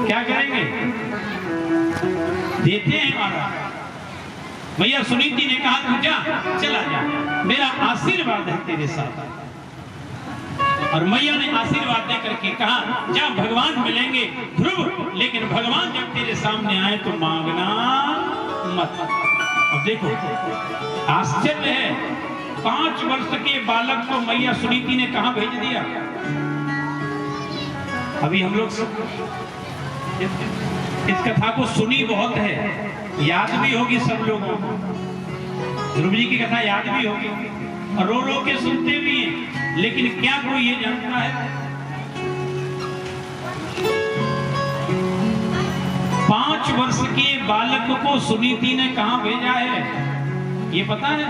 क्या करेंगे? देते हैं महाराज। भैया सुनीति ने कहा तू जा, चला जा, मेरा आशीर्वाद है तेरे साथ। और मैया ने आशीर्वाद दे करके कहा जा भगवान मिलेंगे ध्रुव, लेकिन भगवान जब तेरे सामने आए तो मांगना मत। अब देखो आश्चर्य है, 5 वर्ष के बालक को मैया सुनीति ने कहां भेज दिया। अभी हम लोग इस कथा को सुनी बहुत है, याद भी होगी सब लोगों को। ध्रुव जी की कथा याद भी होगी और रो रो के सुनते भी हैं, लेकिन क्या कोई ये जानता है 5 वर्ष के बालक को सुनीति ने कहां भेजा है? ये पता है?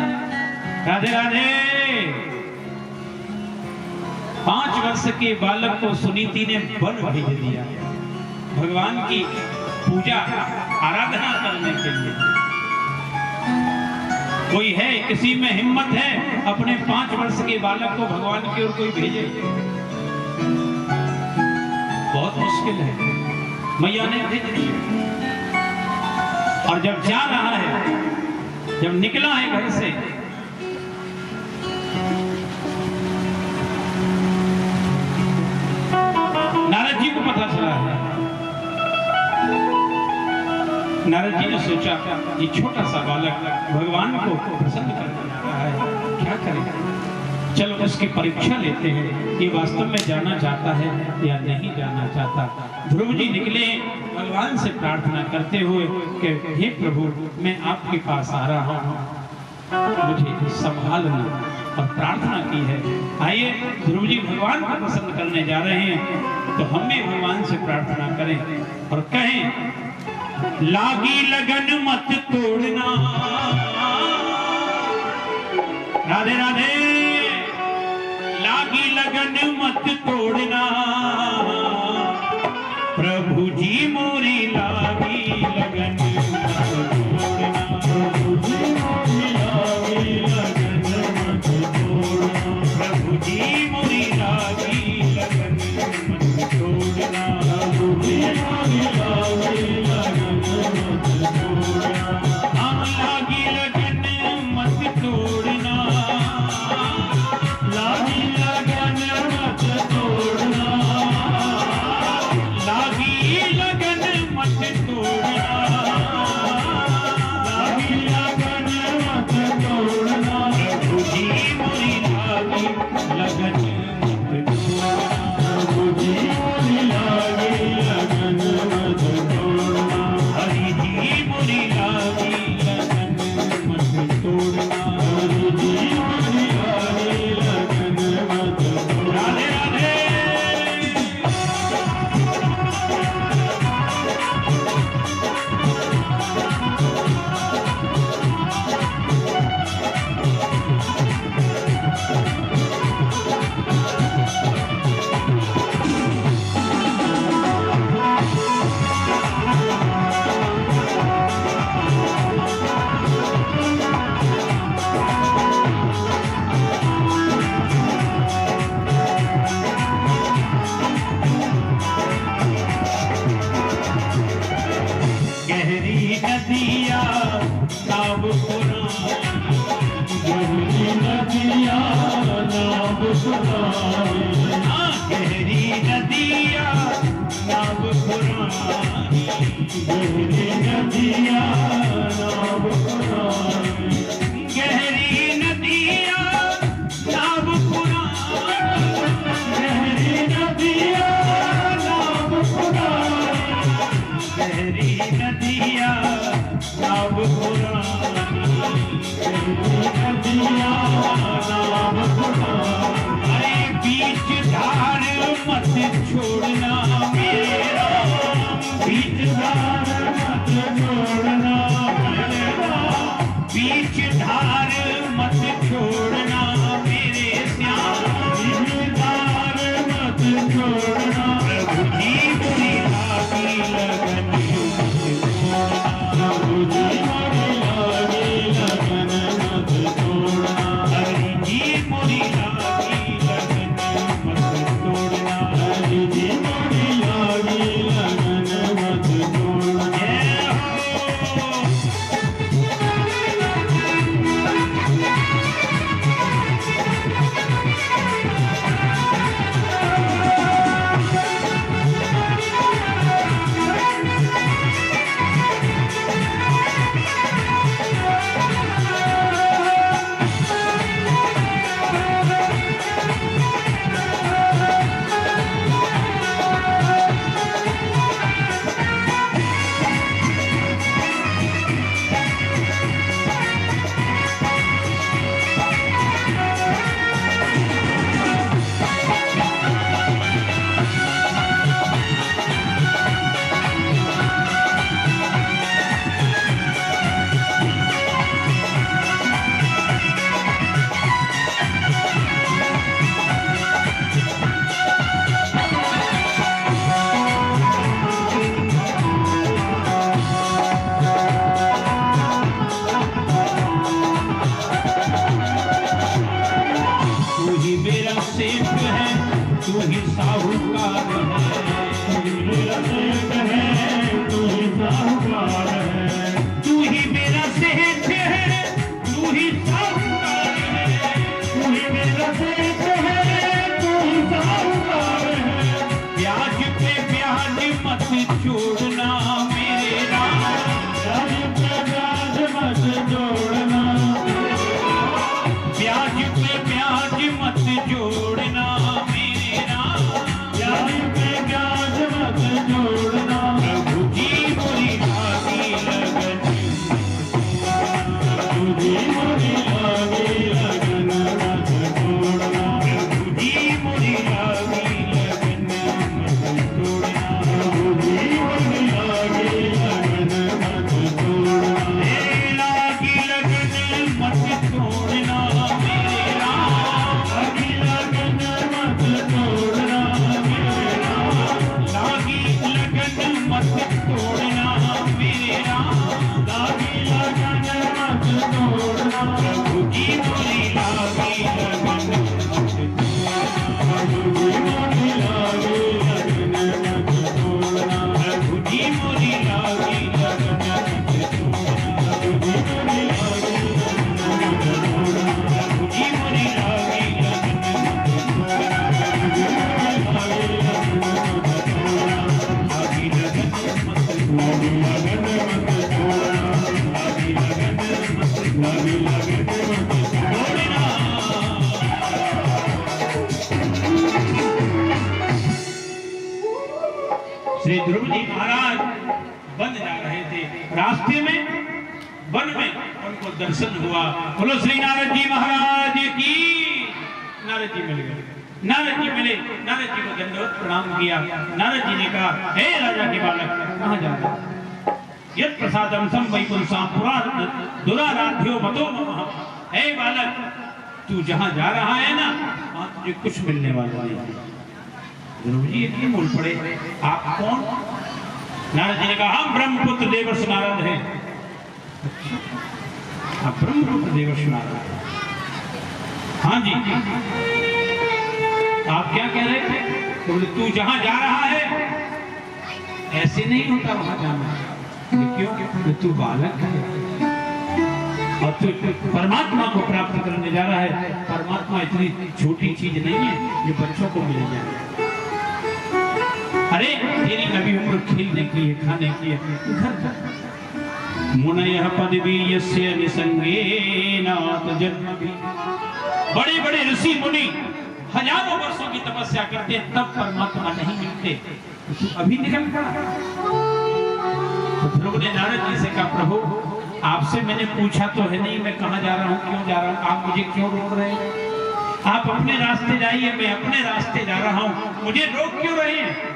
राधे राधे। 5 वर्ष के बालक को सुनीति ने वन भेज दिया भगवान की पूजा आराधना करने के लिए। कोई है, किसी में हिम्मत है अपने 5 वर्ष के बालक को भगवान की ओर कोई भेजे? बहुत मुश्किल है। मैया ने भेज दिया और जब जा रहा है, जब निकला है घर से, नारद जी को पता चला है। नारद जी ने सोचा ये छोटा सा बालक भगवान को प्रसन्न करने जा रहा है, क्या करेगा? चलो उसकी परीक्षा लेते हैं, ये वास्तव में जाना चाहता है या नहीं जाना चाहता। ध्रुव जी निकले भगवान से प्रार्थना करते हुए कि हे प्रभु मैं आपके पास आ रहा हूँ, मुझे संभालना, और प्रार्थना की है। आइए ध्रुव जी भगवान को प्रसन्न करने जा रहे हैं, तो हम भी भगवान से प्रार्थना करें और कहें लागी लगन मत तोड़ना। राधे राधे। लागी लगन मत तोड़ना, प्रभु जी मोरी लागी लगन मत तोड़ना। प्रभु जी मोरी लागी लगन मत तोड़ना। प्रभु जी मोरी लागी लगन मत तोड़ना। प्रभु जी मोरी लागी लगन मत तोड़ना। हम लागी लगन मत तोड़ना। लागी लगन मत तोड़ना। लागी लगन मत तोड़ना। लागी लगन मत तोड़ना। प्रभु जी मोरी लागी लगन मत तोड़ना। प्रभु जी मोरी लागी लगन मत तोड़ना। हरि जी मोरी लागी लगन मत तोड़ना। हरि जी मोरी लागी लगन मत तोड़ना। राधे राधे। गहरी नदिया नाव पुरानी। गहरी नदिया नाव पुरानी। गहरी नदिया नाव पुरानी। गहरी नदिया नाव पुरानी। गहरी नदिया नाव पुरानी। गहरी नदिया नाव पुरानी। गहरी नदिया नाव पुरानी। गहरी नदिया नाव पुरानी। अरे बीच धार मत छोड़ना मेरा। बीच धार मत छोड़ना मेरा। बीच धार मत छोड़ना मेरे श्याम। बीच धार मत छोड़ना। प्रभु जी मोरी मत छोड़ना मेरे राम, ब्याज पे ब्याज मत जोड़ना, ब्याज पे ब्याज मत जोड़ना मेरे राम, ब्याज पे ब्याज मत जोड़ना, प्रभु जी मोरी लागी लगन, प्रभु जी मोरी लागी लगन मत छोड़ना, प्रभु जी मोरी लागी लगन मत छोड़ना, प्रभु जी मोरी लागी लगन मत छोड़ना, हे लागी लगन मत छोड़ना मेरे राम, लागी लगन मत छोड़ना मेरे राम, लागी लगन मत छोड़ना मेरे राम, लागी लगन मत छोड़ना, प्रभु जी मोरी लागी लगन मत छोड़ना, प्रभु जी मोरी लागी लगन मत छोड़ना, प्रभु जी मोरी लागी लगन मत छोड़ना, प्रभु जी मोरी लागी लगन मत छोड़ना, प्रभु जी मोरी लागी लगन मत छोड़ना, लागी लगन मत छोड़ना, लागी लगन मत छोड़ना। श्री ध्रुव जी महाराज वन जा रहे थे, रास्ते में वन में उनको दर्शन हुआ। बोलो श्री नारद जी महाराज की। नारद जी मिल गए, नारद जी मिले, नारद जी को दंडवत प्रणाम किया। नारद जी ने कहा, हे राजा के बालक, कहाँ जा रहे हो? यत् प्रसादम सम वैकुंसां पुरा दुराराध्यो मतो ममः। हे बालक, तू जहाँ जा रहा है ना, वहाँ तुझे कुछ मिलने वाला नहीं। ध्रुव जी इतने बोल पड़े, आप कौन? नारद जी ने कहा, हम ब्रह्मपुत्र देवर्षि नारद हैं। आप ब्रह्मपुत्र देवर्षि नारद? हाँ जी। आप क्या कह रहे थे? तो बोले, तू जहां जा रहा है ऐसे नहीं होता वहां जाना। क्यों? तो तू बालक है और तू परमात्मा को प्राप्त करने जा रहा है। परमात्मा इतनी छोटी चीज नहीं है जो बच्चों को मिल जाए। अरे तेरी अभी उम्र खेलने की है, खाने की है, घर जा। मुनयः पदवी यस्य निसंगेन तजन्मभि। बड़े बड़े ऋषि मुनि हजारों वर्षों की तपस्या करते, तब परमात्मा नहीं मिलते। तू अभी निकल पड़ा। तो ध्रुव ने नारद जी से कहा, प्रभु आपसे मैंने पूछा तो है नहीं मैं कहाँ जा रहा हूँ, क्यों जा रहा हूँ, आप मुझे क्यों रोक रहे हैं? आप अपने रास्ते जाइए, मैं अपने रास्ते जा रहा हूँ, मुझे रोक क्यों रहे हैं?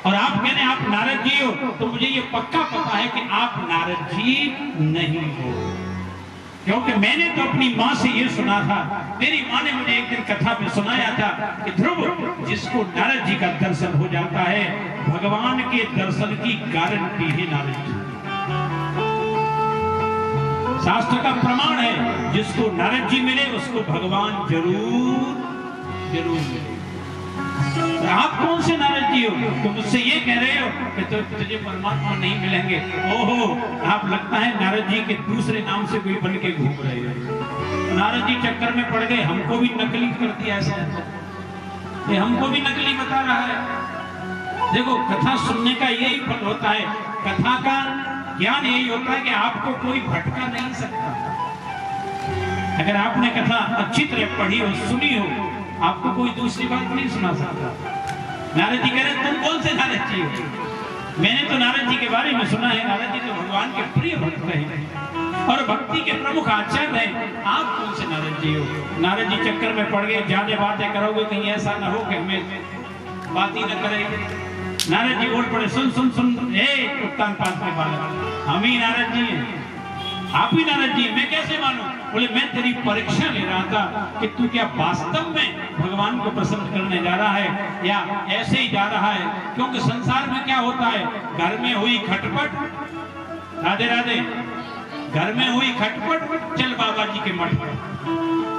और आप कहने आप नारद जी हो, तो मुझे ये पक्का पता है कि आप नारद जी नहीं हो, क्योंकि मैंने तो अपनी माँ से ये सुना था। मेरी माँ ने मुझे एक दिन कथा में सुनाया था कि ध्रुव, जिसको नारद जी का दर्शन हो जाता है, भगवान के दर्शन की गारंटी है नारद जी। शास्त्र का प्रमाण है, जिसको नारद जी मिले उसको भगवान जरूर जरूर मिले। तो आप कौन से नारद जी हो? तो मुझसे ये कह रहे हो कि तो तुझे परमात्मा नहीं मिलेंगे। ओहो, आप लगता है नारद जी के दूसरे नाम से कोई बन के घूम रहे हो। नारद जी चक्कर में पड़ गए, हमको भी नकली कर दिया ऐसा, ये हमको भी नकली बता रहा है। देखो, कथा सुनने का यही फल होता है, कथा का ज्ञान यही होता है कि आपको कोई भटका नहीं सकता। अगर आपने कथा अच्छी तरह पढ़ी हो, सुनी हो, आपको कोई दूसरी बात नहीं सुना सकता। नारद जी कह रहे तुम कौन से नारद जी हो? मैंने तो नारद जी के बारे में सुना है, नारद जी तो भगवान के प्रिय भक्त हैं और भक्ति के प्रमुख आचार्य हैं। आप कौन से नारद जी हो? नारद जी चक्कर में पड़ गए, ज्यादा बातें करोगे कहीं ऐसा ना हो कि हमें बात ही न करें। नारद जी बोल पड़े, सुन सुन सुन, उत्तानपाद के बालक, हम ही नारद जी हैं, आप ही नारद जी, मैं कैसे मानूं? बोले, मैं तेरी परीक्षा ले रहा था कि तू क्या वास्तव में भगवान को प्रसन्न करने जा रहा है या ऐसे ही जा रहा है। क्योंकि संसार में क्या होता है, घर में हुई खटपट, राधे राधे, घर में हुई खटपट, चल बाबा जी के मठ पर।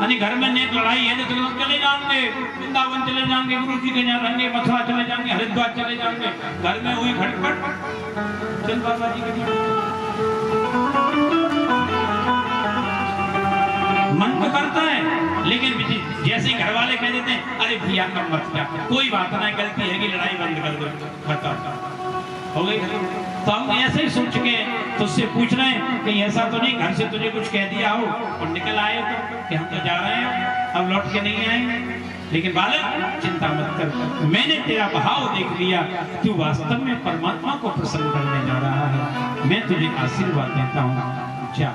यानी घर में नेक लड़ाई है तो चले जाएंगे, वृंदावन चले जाएंगे, गुरु जी के यहाँ रहेंगे, मथुरा चले जाएंगे, हरिद्वार चले जाएंगे। घर में हुई खटपट, चल बाबा जी के मठ। मन तो करता है, लेकिन जैसे घर वाले कह देते हैं, अरे भैया जा अब मत जा, कोई बात नहीं, गलती है कि लड़ाई बंद कर दो, बताओ हो गई। तो हम ऐसे ही सोच के तुझसे पूछ रहे हैं कि ऐसा तो नहीं घर से तुझे कुछ कह दिया हो और निकल आए तो कि हम तो जा रहे हैं अब लौट के नहीं आएंगे। लेकिन बालक चिंता मत कर, मैंने तेरा भाव देख लिया, तू वास्तव में परमात्मा को प्रसन्न करने जा रहा है, मैं तुझे आशीर्वाद देता हूँ, जा।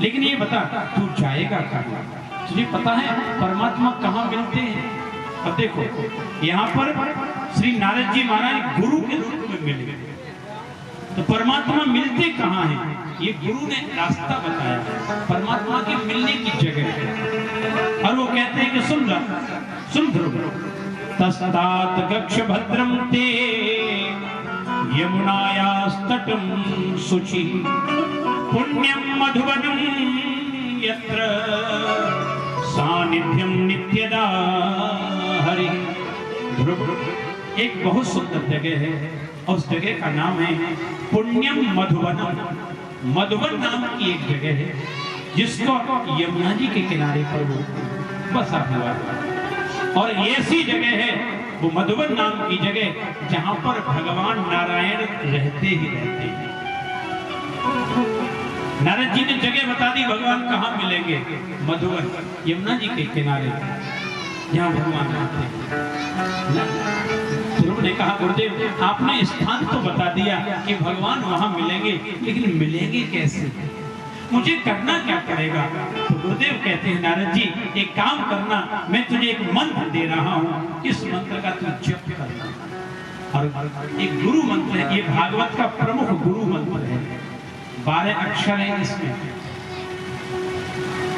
लेकिन ये बता तू जाएगा कहाँ? तुझे पता है परमात्मा कहाँ मिलते हैं? अब देखो यहाँ पर श्री नारद जी महाराज गुरु के रूप में मिले, तो परमात्मा मिलते कहाँ हैं? ये गुरु ने रास्ता बताया, परमात्मा के मिलने की जगह। और वो कहते हैं कि सुन ध्रुव, तस्तात गक्ष भद्रम ते यमुनायास्तटं शुचि पुण्यं मधुवनं यत्र सानिध्यं नित्यदा हरि। ध्रुव एक बहुत सुंदर जगह है और उस जगह का नाम है पुण्यम मधुवनम। मधुवन नाम की एक जगह है जिसको यमुना जी के किनारे पर वो बसा हुआ है, और ऐसी जगह है वो मधुवन नाम की जगह जहां पर भगवान नारायण रहते ही रहते हैं। नारद जी ने जगह बता दी भगवान कहाँ मिलेंगे, मधुवन यमुना जी के किनारे जहां भगवान रहते हैं। ध्रुव ने कहा गुरुदेव आपने स्थान तो बता दिया कि भगवान वहां मिलेंगे, लेकिन मिलेंगे कैसे, मुझे करना क्या पड़ेगा? तो गुरुदेव कहते हैं नारद जी एक काम करना, मैं तुझे एक मंत्र दे रहा हूँ, इस मंत्र का तू जप करना। और एक गुरु मंत्र है, ये भागवत का प्रमुख गुरु मंत्र है, 12 अक्षर है इसमें,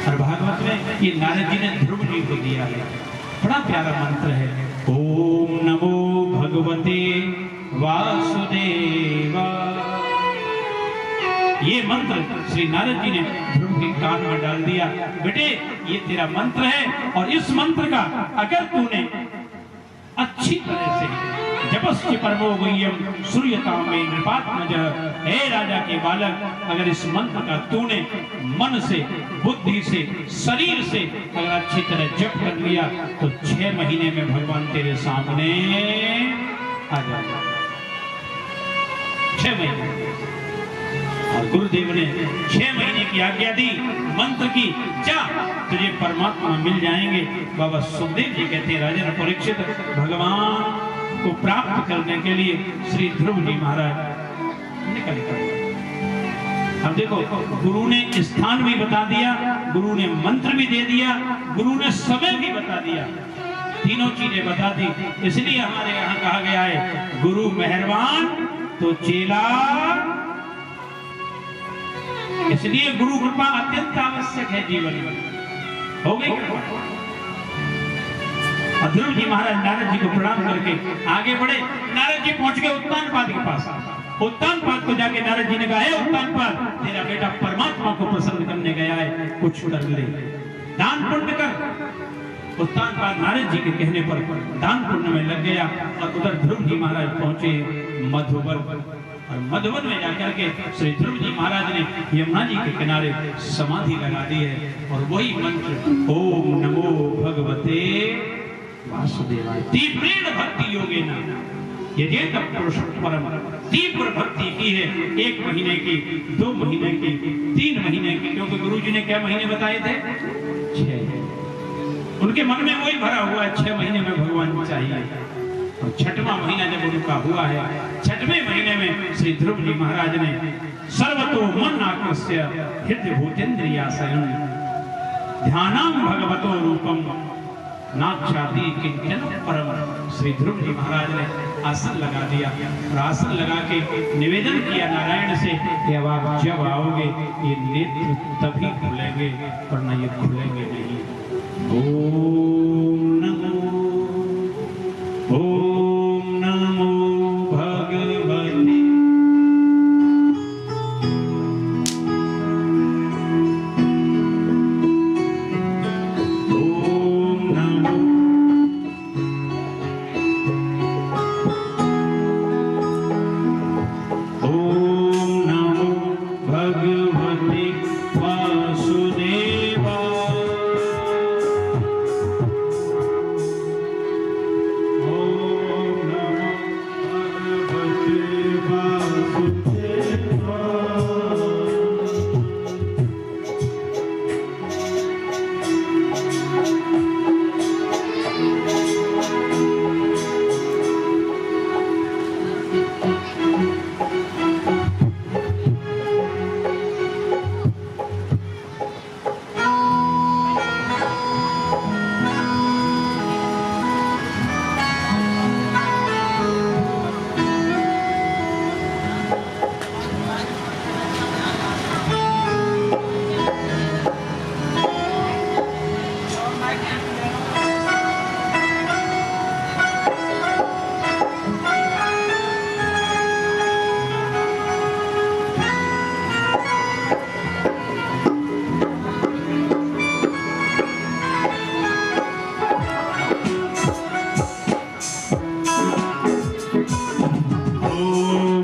और भागवत में ये नारद जी ने ध्रुव जी को दिया है, बड़ा प्यारा मंत्र है। ओम नमो भगवते वासुदेवा। ये मंत्र श्री नारद जी ने ध्रुव के कान में डाल दिया, बेटे ये तेरा मंत्र है, और इस मंत्र का अगर तूने अच्छी तरह से जपस्य परमो गुह्यम सूर्यताम में नृपात्मज, हे राजा के बालक, अगर इस मंत्र का तूने मन से, बुद्धि से, शरीर से अगर अच्छी तरह जप कर लिया तो 6 महीने में भगवान तेरे सामने आ जाएगा। 6 महीने। और गुरुदेव ने 6 महीने की आज्ञा दी मंत्र की, जा तुझे परमात्मा मिल जाएंगे। बाबा सुखदेव जी कहते हैं राजन परीक्षित भगवान को प्राप्त करने के लिए श्री ध्रुव जी महाराज निकल गए। अब देखो गुरु ने स्थान भी बता दिया, गुरु ने मंत्र भी दे दिया, गुरु ने समय भी बता दिया, तीनों चीजें बता दी। इसलिए हमारे यहाँ कहा गया है गुरु मेहरबान तो चेला, इसलिए गुरु कृपा अत्यंत आवश्यक है जीवन में। हो गई। ध्रुव जी महाराज नारद जी को प्रणाम करके आगे बढ़े। नारद जी पहुंच गए उत्तानपाद के पास। उत्तानपाद को जाके नारद जी ने कहा, हे उत्तानपाद, तेरा बेटा परमात्मा को प्रसन्न करने गया है, कुछ कर ले, दान पुण्य कर। उत्तानपाद नारद जी के कहने पर दान पुण्य में लग गया, और उधर ध्रुव जी महाराज पहुंचे मधुवन, और मधुवन में जाकर के श्री ध्रुव जी महाराज ने यमुना जी के किनारे समाधि लगा दी है, और वही मंत्र ओम नमो भगवते वासुदेवाय। तीव्र भक्ति योगेन यजेत पुरुषं परम। तीव्र भक्ति की है, 1 महीने की, 2 महीने की, 3 महीने की, क्योंकि गुरु जी ने क्या महीने बताए थे? 6। उनके मन में वही भरा हुआ है 6 महीने में भगवान चाहिए। और 6वां महीना जब उनका हुआ है, 6वें महीने में श्री ध्रुव जी महाराज ने सर्वतो मन आकृष्य हृदय भूतेन्द्रियासयं ध्यानम भगवतो रूपम नाक्षाति किंचन परम। श्री ध्रुव जी महाराज ने आसन लगा दिया, और आसन लगा के निवेदन किया नारायण से कि अब आप जब आओगे ये नेत्र तभी खुलेंगे, वरना ये खुलेंगे नहीं। ओम नमो भगवते बांसुरी